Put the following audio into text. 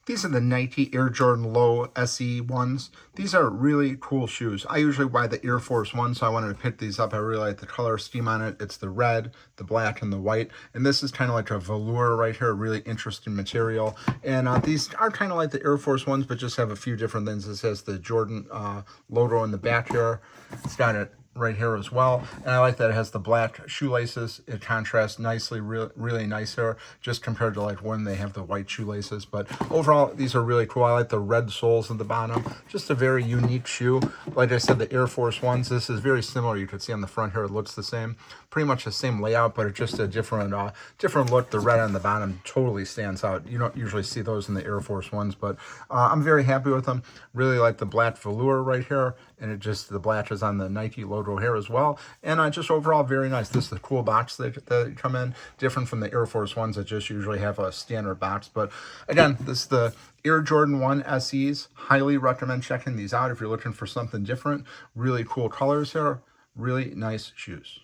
These are the Nike Air Jordan Low SE ones. These are really cool shoes. I usually buy the Air Force One, so I wanted to pick these up. I really like the color scheme on it. It's the red, the black, and the white. And this is kind of like a velour right here, a really interesting material. And these are kind of like the Air Force Ones, but just have a few different things. This has the Jordan logo in the back here. It's got it right here as well, and I like that it has the black shoelaces. It contrasts nicely, really nice here, just compared to like when they have the white shoelaces. But overall, these are really cool. I like the red soles at the bottom. Just a very unique shoe. Like I said, the Air Force Ones, this is very similar. You can see on the front here, it looks the same, pretty much the same layout, but it's just a different look. The red on the bottom totally stands out. You don't usually see those in the Air Force Ones, but I'm very happy with them. Really like the black velour right here, and it just, the black is on the Nike logo here as well, and just overall very nice. This is the cool box that come in, different from the Air Force Ones that just usually have a standard box. But again, this is the Air Jordan 1 SEs. Highly recommend checking these out if you're looking for something different. Really cool colors here, really nice shoes.